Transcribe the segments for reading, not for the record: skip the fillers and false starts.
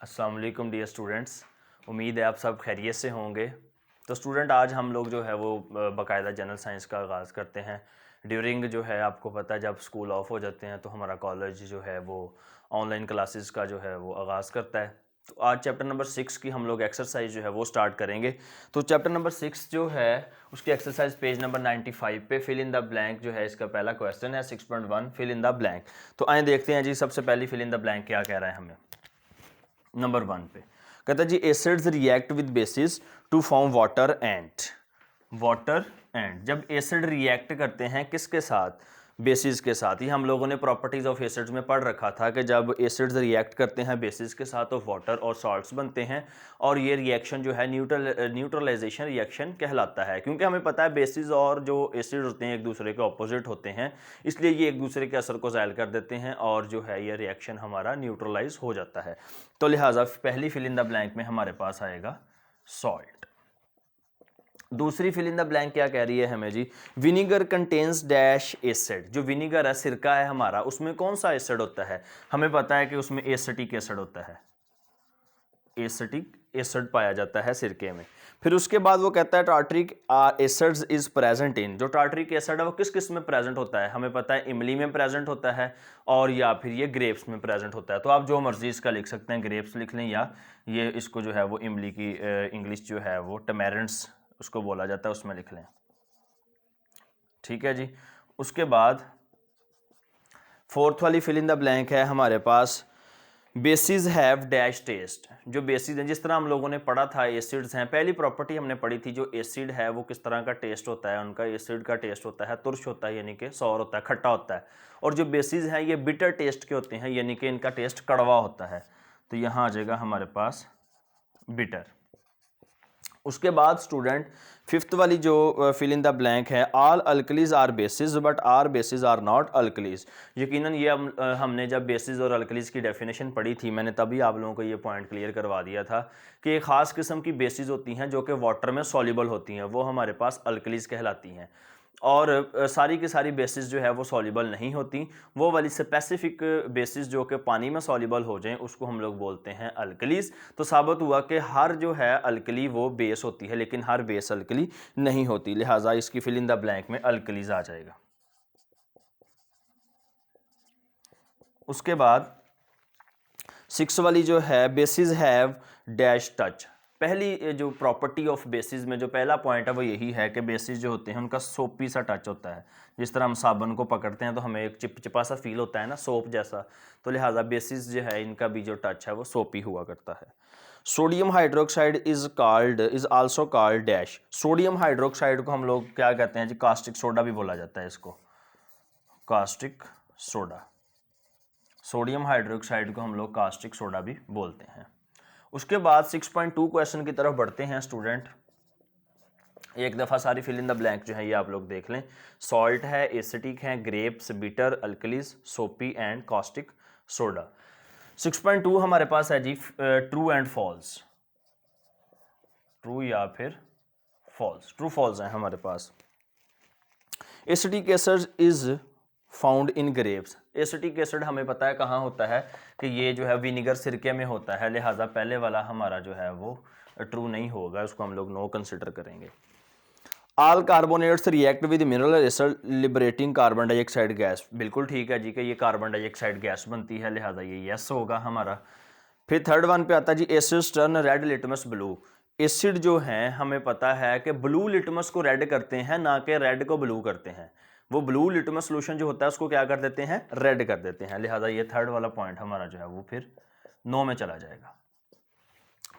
अस्सलाम वालेकुम dear students. उम्मीद है आप सब खैरियत से होंगे। तो स्टूडेंट आज हम लोग जो है वो बाकायदा जनरल साइंस का आगाज़ करते हैं। ड्यूरिंग जो है आपको पता है जब स्कूल ऑफ हो जाते हैं तो हमारा कॉलेज जो है वो ऑनलाइन क्लासेस का जो है वो आगाज़ करता है। तो आज चैप्टर नंबर 6 की हम लोग एक्सरसाइज जो है वो स्टार्ट करेंगे। तो चैप्टर नंबर 6 जो है उसकी एक्सरसाइज पेज नंबर 95 पे फिल इन द ब्लैंक जो है इसका पहला क्वेश्चन है 6.1 फिल इन द ब्लैंक। तो आए देखते हैं जी सबसे पहली फिल इन द ब्लैंक क्या कह रहा है हमें। नंबर 1 पे कहता है जी acids react with bases to form water and जब एसिड रिएक्ट करते हैं किसके साथ, बेसिस के साथ। ये हम लोगों ने प्रॉपर्टीज ऑफ एसिड्स में पढ़ रखा था कि जब एसिड्स रिएक्ट करते हैं बेसिस के साथ तो वाटर और सॉल्ट्स बनते हैं और ये रिएक्शन जो है न्यूट्रलाइजेशन रिएक्शन कहलाता है। क्योंकि हमें पता है बेसिस और जो एसिड होते हैं एक दूसरे के ऑपोजिट होते हैं, इसलिए ये एक दूसरे के असर को ज़ायल कर देते हैं और जो है ये रिएक्शन हमारा न्यूट्रलाइज हो जाता है। तो लिहाजा पहली फिल इन द ब्लैंक में हमारे पास आएगा सॉल्ट। दूसरी फिल इन द ब्लैंक क्या कह रही है हमें जी, विनीगर कंटेन्स डैश एसिड। जो विनीगर है सिरका है हमारा, उसमें कौन सा एसिड होता है, हमें पता है कि उसमें एसिटिक एसिड होता है, एसिटिक एसिड पाया जाता है सिरके में। फिर उसके बाद वो कहता है tartaric acids is present in. जो टार्टरिक एसिड है वो किस किस में प्रेजेंट होता है, हमें पता है इमली में प्रेजेंट होता है और या फिर ये ग्रेप्स में प्रेजेंट होता है। तो आप जो मर्जी इसका लिख सकते हैं, ग्रेप्स लिख लें या ये इसको जो है वो इमली की इंग्लिश जो है वो टमेरेंट्स उसको बोला जाता है, उसमें लिख लें। ठीक है जी। उसके बाद फोर्थ वाली फिल इन द ब्लैंक है हमारे पास बेसिस हैव डैश टेस्ट। जो बेसिस हैं, जिस तरह हम लोगों ने पढ़ा था एसिड्स हैं, पहली प्रॉपर्टी हमने पढ़ी थी जो एसिड है वो किस तरह का टेस्ट होता है, उनका एसिड का टेस्ट होता है तुरश होता है यानी कि सौर होता है, खट्टा होता है। और जो बेसिस हैं ये बिटर टेस्ट के होते हैं यानी कि इनका टेस्ट कड़वा होता है। तो यहाँ आ जाएगा हमारे पास बिटर। उसके बाद स्टूडेंट फिफ्थ वाली जो फिल इन द ब्लैंक है, all alkalis are bases but are bases are not alkalis. यकीनन ये हमने जब बेसिस और अल्कलीज की डेफिनेशन पढ़ी थी मैंने तभी आप लोगों को ये पॉइंट क्लियर करवा दिया था कि एक ख़ास किस्म की बेसिस होती हैं जो कि वाटर में सॉल्युबल होती हैं, वो हमारे पास अल्कलीज कहलाती हैं। और सारी की सारी बेसिस जो है वो सॉल्युबल नहीं होती, वो वाली स्पेसिफिक बेसिस जो कि पानी में सॉल्युबल हो जाएं उसको हम लोग बोलते हैं अल्कलीज। तो साबित हुआ कि हर जो है अल्कली वो बेस होती है लेकिन हर बेस अल्कली नहीं होती, लिहाजा इसकी फिल इन द ब्लैंक में अल्कलीज आ जाएगा। उसके बाद सिक्स वाली जो है बेसिस हैव डैश टच। पहली जो प्रॉपर्टी ऑफ बेसिस में जो पहला पॉइंट है वो यही है कि बेसिस जो होते हैं उनका सोपी सा टच होता है। जिस तरह हम साबुन को पकड़ते हैं तो हमें एक चिपचिपा सा फील होता है ना, सोप जैसा। तो लिहाजा बेसिस जो है इनका भी जो टच है वो सोपी हुआ करता है। Sodium hydroxide is also called dash. Sodium hydroxide को हम लोग क्या कहते हैं जी, कास्टिक सोडा भी बोला जाता है इसको, कास्टिक सोडा। सोडियम हाइड्रोक्साइड को हम लोग कास्टिक सोडा भी बोलते हैं। उसके बाद 6.2 क्वेश्चन की तरफ बढ़ते हैं स्टूडेंट। एक दफ़ा सारी फिल इन द ब्लैंक जो है ये आप लोग देख लें। सॉल्ट है, एसिटिक है, grapes, bitter, alkalis, soapy and caustic soda. 6.2 हमारे पास है जी ट्रू एंड फॉल्स, ट्रू या फिर फॉल्स। ट्रू फॉल्स है हमारे पास। Acetic acid is found in grapes. Acetic acid हमें पता है कहाँ होता है कि ये जो है विनीगर सिरके में होता है, लिहाजा पहले वाला हमारा जो है वो ट्रू नहीं होगा, उसको हम लोग नो कंसिडर करेंगे। All carbonates react with mineral acid liberating carbon dioxide gas. बिल्कुल ठीक है जी कि ये कार्बन डाइऑक्साइड गैस बनती है, लिहाजा ये यस होगा हमारा। फिर थर्ड वन पे आता है जी acids turn red litmus blue. Acid जो हैं हमें पता है कि ब्लू लिटमस को रेड करते हैं, ना कि रेड को ब्लू करते हैं। वो ब्लू लिटमस सोल्यूशन जो होता है उसको क्या कर देते हैं, रेड कर देते हैं, लिहाजा ये थर्ड वाला पॉइंट हमारा जो है वो फिर नो में चला जाएगा।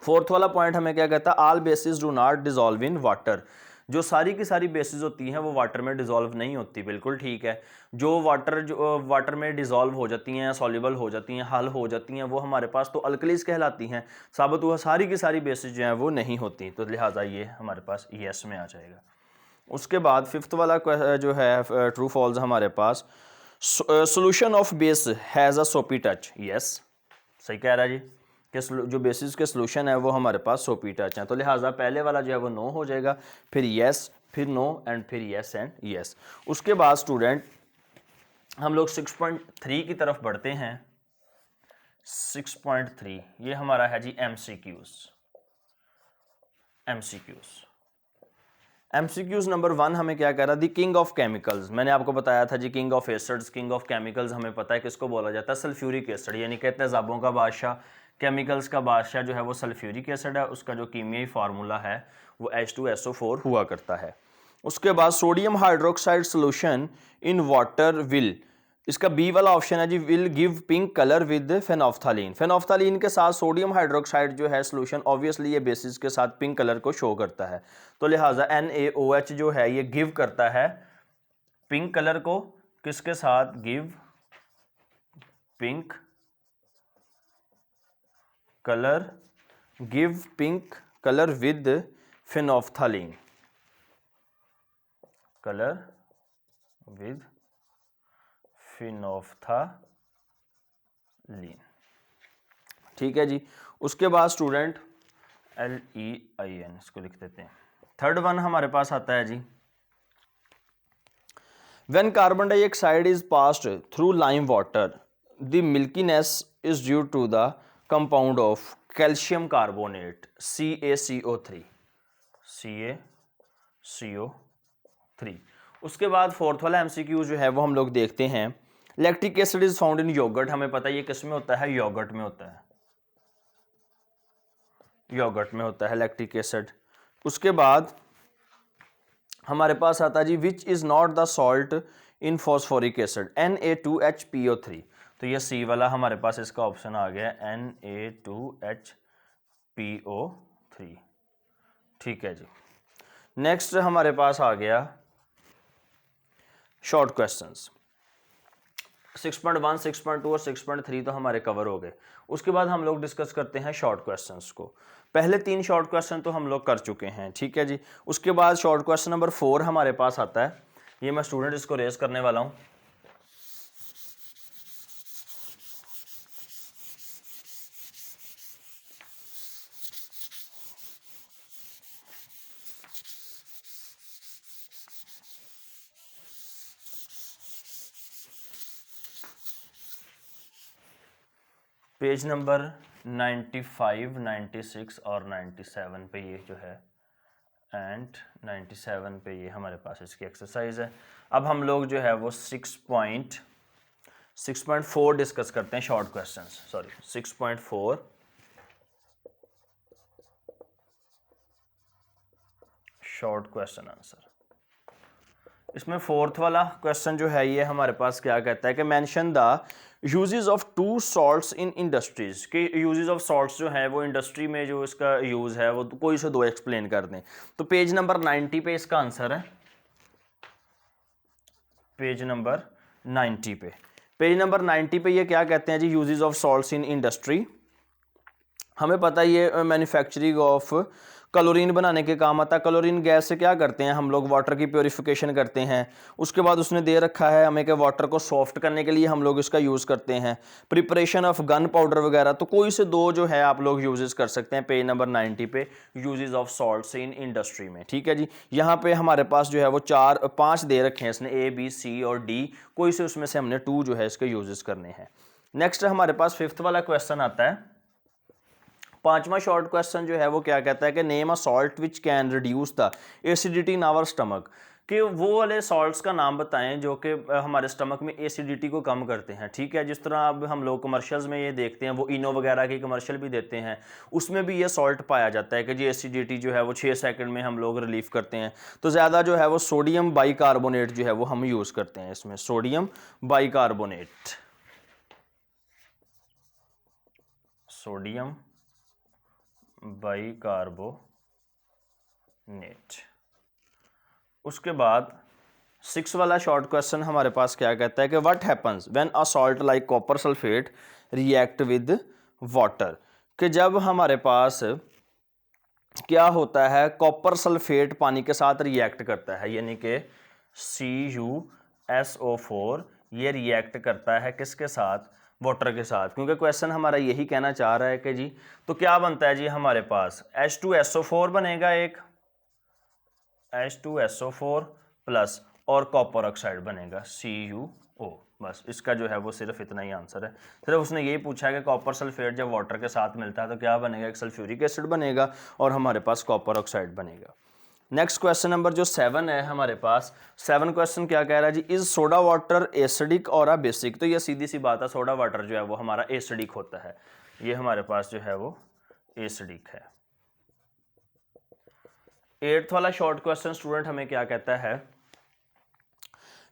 फोर्थ वाला पॉइंट हमें क्या कहता है, all basis do not dissolve in water. जो सारी की सारी बेसिस होती हैं वो वाटर में डिजॉल्व नहीं होती, बिल्कुल ठीक है। जो वाटर में डिजॉल्व हो जाती हैं, सॉल्युबल हो जाती हैं, हल हो जाती हैं, वो हमारे पास तो अल्कलीज कहलाती हैं। साबित हुआ सारी की सारी बेसिस जो हैं वो नहीं होती, तो लिहाजा ये हमारे पास यस में आ जाएगा। उसके बाद फिफ्थ वाला जो है ट्रू फॉल्स हमारे पास, solution of base has a soapy touch. Yes, सही कह रहा है जी कि जो बेसिस के सोल्यूशन है वो हमारे पास सोपी टच है, तो लिहाजा पहले वाला जो है वो नो हो जाएगा, फिर यस, फिर नो एंड फिर यस एंड यस। उसके बाद स्टूडेंट हम लोग 6.3 की तरफ बढ़ते हैं। 6.3 ये हमारा है जी एमसीक्यूज नंबर 1 हमें क्या कह रहा है, दी किंग ऑफ केमिकल्स। मैंने आपको बताया था जी king of acids, king of chemicals हमें पता है किसको बोला जाता है, सल्फ्यूरिक एसिड, यानी कि तेजाबों का बादशाह, केमिकल्स का बादशाह जो है वो सल्फ्यूरिक एसिड है। उसका जो कीमियाई फार्मूला है वो H2SO4 हुआ करता है। उसके बाद sodium hydroxide solution in water will, इसका बी वाला ऑप्शन है जी, will give pink colour with phenolphthalein. Phenolphthalein के साथ सोडियम हाइड्रोक्साइड जो है सोल्यूशन, ऑब्वियसली ये बेसिस के साथ पिंक कलर को शो करता है, तो लिहाजा NaOH जो है ये गिव करता है पिंक कलर को, किसके साथ, give pink colour, give pink colour with phenolphthalein, colour with phenolphthalein. ठीक है जी। उसके बाद स्टूडेंट LEIN इसको लिख देते हैं। थर्ड वन हमारे पास आता है जी, when carbon dioxide is passed through lime water the milkiness is due to the compound of calcium carbonate CaCO3। उसके बाद फोर्थ वाला MCQ जो है वो हम लोग देखते हैं, lactic acid is found in yogurt. हमें पता है ये किस में होता है, योगर्ट में होता है, योगर्ट में होता है लैक्टिक एसिड। उसके बाद हमारे पास आता है जी, which is not the salt in phosphoric acid, Na2HPO3। तो ये सी वाला हमारे पास इसका ऑप्शन आ गया Na2HPO3। ठीक है जी। नेक्स्ट हमारे पास आ गया शॉर्ट क्वेश्चंस। 6.1, 6.2 और 6.3 तो हमारे कवर हो गए। उसके बाद हम लोग डिस्कस करते हैं शॉर्ट क्वेश्चंस को। पहले 3 शॉर्ट क्वेश्चन तो हम लोग कर चुके हैं, ठीक है जी। उसके बाद शॉर्ट क्वेश्चन नंबर 4 हमारे पास आता है, ये मैं स्टूडेंट इसको रेस करने वाला हूं। पेज नंबर 95, 96 और 97 पे ये जो है, एंड 97 पे ये हमारे पास इसकी एक्सरसाइज है। अब हम लोग जो है वो 6.4 डिस्कस करते हैं short questions, sorry 6.4 short question answer. इसमें फोर्थ वाला क्वेश्चन जो है ये हमारे पास क्या कहता है कि mention the uses of 2 salts in industries, के यूजेस ऑफ सॉल्ट्स जो है वो इंडस्ट्री में जो इसका यूज है वो कोई से 2 एक्सप्लेन कर दें। तो पेज नंबर 90 पे इसका आंसर है, पेज नंबर 90 पे। पेज नंबर 90 पे ये क्या कहते हैं जी, uses of salts in industry. हमें पता है ये मैन्युफैक्चरिंग ऑफ क्लोरीन बनाने के काम आता है। क्लोरीन गैस से क्या करते हैं हम लोग, वाटर की प्योरीफिकेशन करते हैं। उसके बाद उसने दे रखा है हमें कि वाटर को सॉफ्ट करने के लिए हम लोग इसका यूज़ करते हैं, प्रिपरेशन ऑफ गन पाउडर वगैरह। तो कोई से 2 जो है आप लोग यूजेस कर सकते हैं पेज नंबर 90 पे, uses of salts in industry में। ठीक है जी। यहाँ पे हमारे पास जो है वो 5 दे रखे हैं इसने, A, B, C और D। कोई से उसमें से हमने 2 जो है इसके यूजेस करने हैं। नेक्स्ट हमारे पास 5th वाला क्वेश्चन आता है। 5वां शॉर्ट क्वेश्चन जो है वो क्या कहता है कि name a salt which can reduce the acidity in our stomach, कि वो वाले सॉल्ट्स का नाम बताएं जो कि हमारे स्टमक में एसिडिटी को कम करते हैं। ठीक है, जिस तरह अब हम लोग कमर्शियल्स में ये देखते हैं, वो इनो वगैरह की कमर्शियल भी देते हैं, उसमें भी ये सॉल्ट पाया जाता है कि जी एसिडिटी जो है वो 6 सेकंड में हम लोग रिलीफ करते हैं। तो ज़्यादा जो है वो सोडियम बाइकार्बोनेट जो है वो हम यूज़ करते हैं इसमें, सोडियम बाइकार्बोनेट, सोडियम बाइकार्बोनेट। उसके बाद 6 वाला शॉर्ट क्वेश्चन हमारे पास क्या कहता है कि what happens when a salt like copper sulphate react with water, कि जब हमारे पास क्या होता है, कॉपर सल्फेट पानी के साथ रिएक्ट करता है, यानी कि CuSO4 ये रिएक्ट करता है किसके साथ, वाटर के साथ। क्योंकि क्वेश्चन हमारा यही कहना चाह रहा है कि जी तो क्या बनता है जी हमारे पास, H2SO4 बनेगा एक, H2SO4 प्लस और कॉपर ऑक्साइड बनेगा CuO। बस इसका जो है वो सिर्फ इतना ही आंसर है। सिर्फ उसने यही पूछा है कि कॉपर सल्फेट जब वाटर के साथ मिलता है तो क्या बनेगा, एक सल्फ्यूरिक एसिड बनेगा और हमारे पास कॉपर ऑक्साइड बनेगा। नेक्स्ट क्वेश्चन नंबर जो 7 है हमारे पास, 7 क्वेश्चन क्या कह रहा है जी, इज सोडा वाटर एसिडिक और अ बेसिक। तो ये सीधी सी बात है, सोडा वाटर जो है वो हमारा एसिडिक होता है, ये हमारे पास जो है वो एसिडिक है। 8th वाला शॉर्ट क्वेश्चन स्टूडेंट हमें क्या कहता है,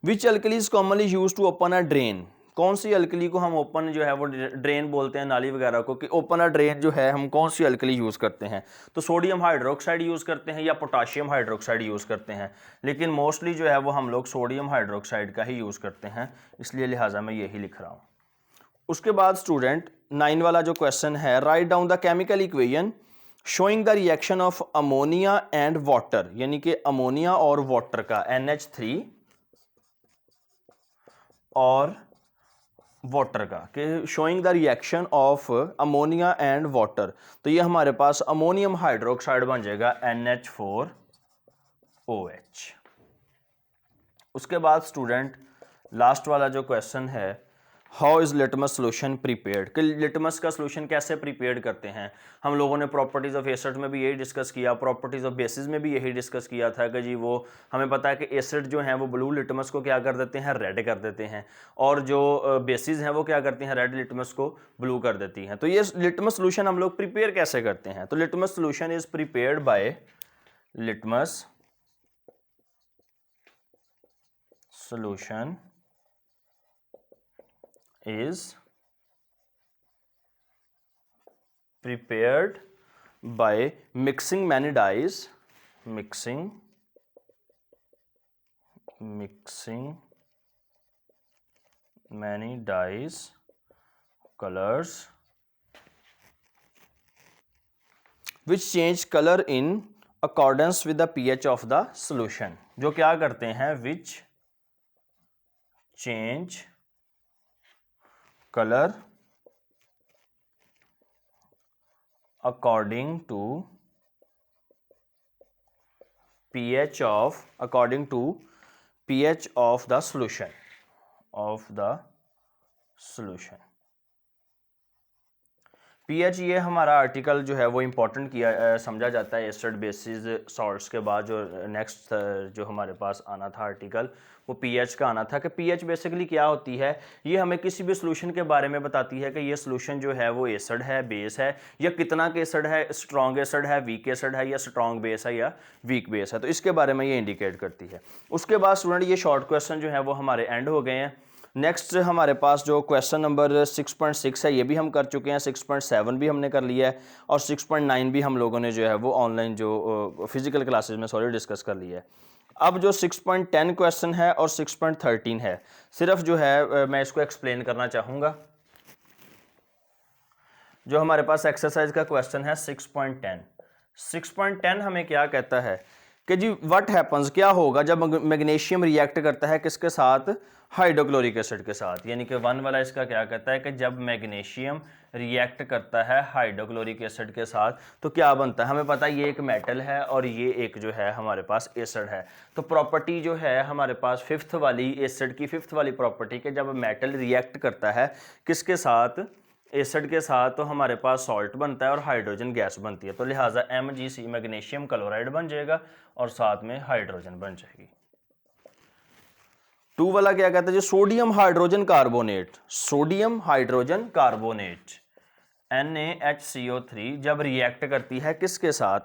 which alkali is commonly use to open a drain. कौन सी अल्कली को हम ओपन जो है वो ड्रेन बोलते हैं, नाली वगैरह को, कि ओपन अ ड्रेन जो है हम कौन सी अल्कली यूज करते हैं। तो सोडियम हाइड्रोक्साइड यूज करते हैं या पोटाशियम हाइड्रोक्साइड यूज करते हैं, लेकिन मोस्टली जो है वो हम लोग सोडियम हाइड्रोक्साइड का ही यूज करते हैं, इसलिए लिहाजा मैं यही लिख रहा हूं। उसके बाद स्टूडेंट 9 वाला जो क्वेश्चन है, write down the chemical equation showing the reaction of ammonia and water, यानी कि अमोनिया और वाटर का, NH3 और वाटर का, कि showing the reaction of ammonia and water. तो ये हमारे पास अमोनियम हाइड्रोक्साइड बन जाएगा NH4OH। उसके बाद स्टूडेंट लास्ट वाला जो क्वेश्चन है, how is litmus solution prepared, कि लिटमस का सोल्यूशन कैसे प्रिपेयर्ड करते हैं। हम लोगों ने प्रॉपर्टीज ऑफ एसिड में भी यही डिस्कस किया, प्रॉपर्टीज ऑफ बेसिस में भी यही डिस्कस किया था कि जी वो हमें पता है कि एसिड जो हैं वो ब्लू लिटमस को क्या कर देते हैं, रेड कर देते हैं, और जो बेसिस हैं वो क्या करती हैं, रेड लिटमस को ब्लू कर देती हैं। तो ये लिटमस सोल्यूशन हम लोग प्रिपेयर कैसे करते हैं, तो litmus solution is prepared by litmus solution is prepared by mixing many dyes, mixing many dyes, colors which change color in accordance with the pH of the solution। जो क्या करते हैं, which change color according to pH of the solution। pH ये हमारा article जो है वो important किया समझा जाता है एसिड बेसिस सॉल्ट्स के बाद। जो नेक्स्ट जो हमारे पास आना था आर्टिकल वो pH का आना था, कि pH बेसिकली क्या होती है, ये हमें किसी भी सोल्यूशन के बारे में बताती है कि ये सोल्यूशन जो है वो एसिड है, बेस है, या कितना के एसिड है, स्ट्रॉन्ग एसिड है, वीक एसिड है, या स्ट्रॉन्ग बेस है या वीक बेस है। तो इसके बारे में ये इंडिकेट करती है। उसके बाद स्टूडेंट ये शॉर्ट क्वेश्चन जो है वो हमारे एंड हो गए हैं। नेक्स्ट हमारे पास जो क्वेश्चन नंबर 6.6 है ये भी हम कर चुके हैं, 6.7 भी हमने कर लिया है, और 6.9 भी हम लोगों ने जो है वो ऑनलाइन जो फिजिकल क्लासेस में सॉरी डिस्कस कर लिया है। अब जो 6.10 क्वेश्चन है और 6.13 है, सिर्फ जो है मैं इसको एक्सप्लेन करना चाहूँगा। जो हमारे पास एक्सरसाइज का क्वेश्चन है 6.10 हमें क्या कहता है कि जी व्हाट हैपन्स, क्या होगा जब मैग्नीशियम रिएक्ट करता है किसके साथ, हाइड्रोक्लोरिक एसिड के साथ। यानी कि 1 वाला इसका क्या कहता है कि जब मैग्नीशियम रिएक्ट करता है हाइड्रोक्लोरिक एसिड के साथ तो क्या बनता है। हमें पता है ये एक मेटल है और ये एक जो है हमारे पास एसिड है। तो प्रॉपर्टी जो है हमारे पास 5th वाली एसिड की 5th वाली प्रॉपर्टी के जब मेटल रिएक्ट करता है किसके साथ, एसिड के साथ, तो हमारे पास सॉल्ट बनता है और हाइड्रोजन गैस बनती है। तो लिहाजा MgC मैग्नीशियम क्लोराइड बन जाएगा और साथ में हाइड्रोजन बन जाएगी। 2 वाला क्या कहता है जी, सोडियम हाइड्रोजन कार्बोनेट NaHCO3 जब रिएक्ट करती है किसके साथ,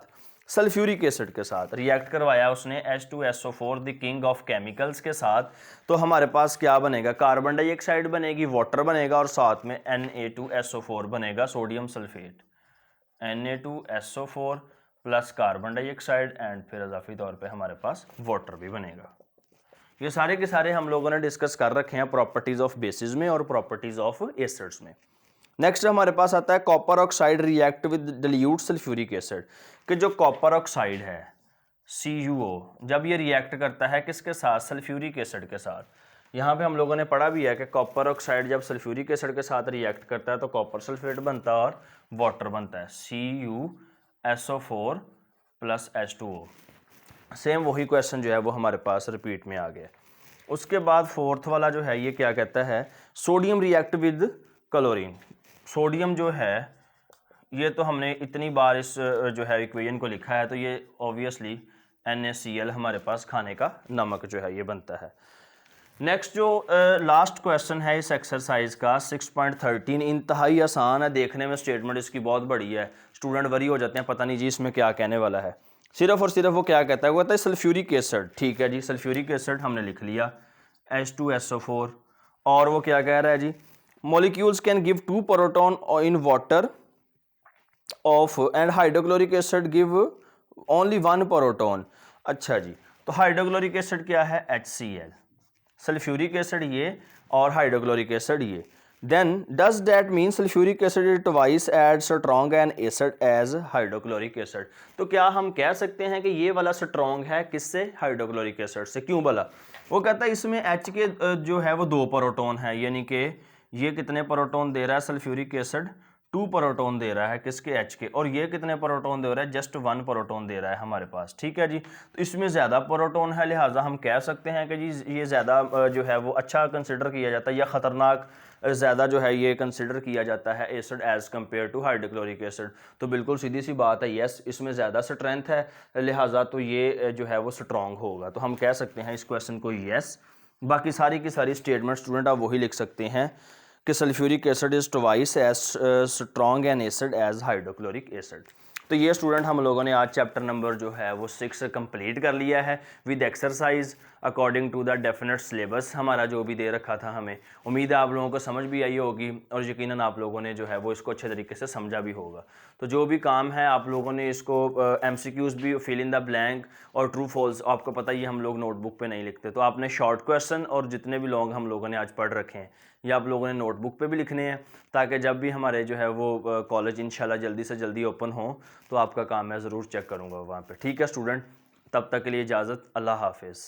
सल्फ्यूरिक एसिड के साथ। रिएक्ट करवाया उसने H2SO4 the king of chemicals के साथ, तो हमारे पास क्या बनेगा, कार्बन डाइऑक्साइड बनेगी, वाटर बनेगा और साथ में Na2SO4 बनेगा, sodium sulphate. Na2SO4 plus carbon dioxide and फिर इजाफी तौर पे हमारे पास वाटर भी बनेगा। ये सारे के सारे हम लोगों ने डिस्कस कर रखे हैं प्रॉपर्टीज ऑफ बेसिस में और प्रॉपर्टीज ऑफ एसिड्स में। नेक्स्ट हमारे पास आता है copper oxide react with dilute sulphuric acid, कि जो कॉपर ऑक्साइड है CuO जब ये रिएक्ट करता है किसके साथ, सल्फ्यूरिक एसिड के साथ। यहाँ पे हम लोगों ने पढ़ा भी है कि कॉपर ऑक्साइड जब सल्फ्यूरिक एसिड के साथ रिएक्ट करता है तो कॉपर सल्फेट बनता है और वाटर बनता है CuSO4 प्लस H2O। सेम वही क्वेश्चन जो है वो हमारे पास रिपीट में आ गया। उसके बाद फोर्थ वाला जो है ये क्या कहता है, sodium react with chlorine. Sodium जो है ये तो हमने इतनी बार इस जो है इक्वेशन को लिखा है, तो ये ऑब्वियसली NaCl हमारे पास खाने का नमक जो है ये बनता है। नेक्स्ट जो लास्ट क्वेश्चन है इस एक्सरसाइज का 6.13, इंतहाई आसान है, देखने में स्टेटमेंट इसकी बहुत बड़ी है, स्टूडेंट वरी हो जाते हैं पता नहीं जी इसमें क्या कहने वाला है। सिर्फ और सिर्फ वो क्या कहता है, वो कहता है सल्फ्यूरिक एसिड। ठीक है जी, सल्फ्यूरिक एसिड हमने लिख लिया H2SO4, और वो क्या कह रहा है जी, molecules can give 2 proton in water of and hydrochloric acid give only 1 proton. अच्छा जी, तो हाइड्रोक्लोरिक एसिड क्या है, HCl, सल्फ्यूरिक एसिड ये और हाइड्रोक्लोरिक एसिड ये। Then does that mean sulphuric acid is twice as strong an acid as hydrochloric acid. तो क्या हम कह सकते हैं कि ये वाला स्ट्रॉन्ग है किससे, हाइड्रोक्लोरिक एसिड से। क्यों भला, वो कहता है इसमें H के जो है वो 2 प्रोटॉन है, यानी कि ये कितने प्रोटॉन दे रहा है, सल्फ्यूरिक एसिड 2 प्रोटॉन दे रहा है किसके, H के, और ये कितने प्रोटॉन दे रहा है, जस्ट 1 प्रोटॉन दे रहा है हमारे पास। ठीक है जी, तो इसमें ज़्यादा प्रोटॉन है, लिहाजा हम कह सकते हैं कि जी ये ज़्यादा जो है वो अच्छा कंसिडर किया जाता है, या ख़तरनाक ज़्यादा जो है ये कंसिडर किया जाता है acid as compare to hydrochloric acid. तो बिल्कुल सीधी सी बात है, यस इसमें ज़्यादा स्ट्रेंथ है, लिहाजा तो ये जो है वो स्ट्रॉन्ग होगा, तो हम कह सकते हैं इस क्वेश्चन को यस। बाकी सारी की सारी स्टेटमेंट स्टूडेंट आप वही लिख सकते हैं कि sulphuric acid is twice as strong an acid as hydrochloric acid. तो ये स्टूडेंट हम लोगों ने आज चैप्टर नंबर जो है वो 6 कंप्लीट कर लिया है with exercise according to the definite syllabus हमारा जो भी दे रखा था हमें। उम्मीद है आप लोगों को समझ भी आई होगी और यकीनन आप लोगों ने जो है वो इसको अच्छे तरीके से समझा भी होगा। तो जो भी काम है आप लोगों ने इसको MCQs भी फिल इन द ब्लैंक और ट्रू फॉल्स, आपको पता ही हम लोग नोटबुक पे नहीं लिखते, तो आपने शॉर्ट क्वेश्चन और जितने भी लॉन्ग हम लोगों ने आज पढ़ रखे हैं ये आप लोगों ने नोटबुक पे भी लिखने हैं, ताकि जब भी हमारे जो है वो कॉलेज इंशाल्लाह जल्दी से जल्दी ओपन हो तो आपका काम मैं ज़रूर चेक करूँगा वहाँ पे। ठीक है स्टूडेंट, तब तक के लिए इजाज़त, अल्लाह हाफिज़।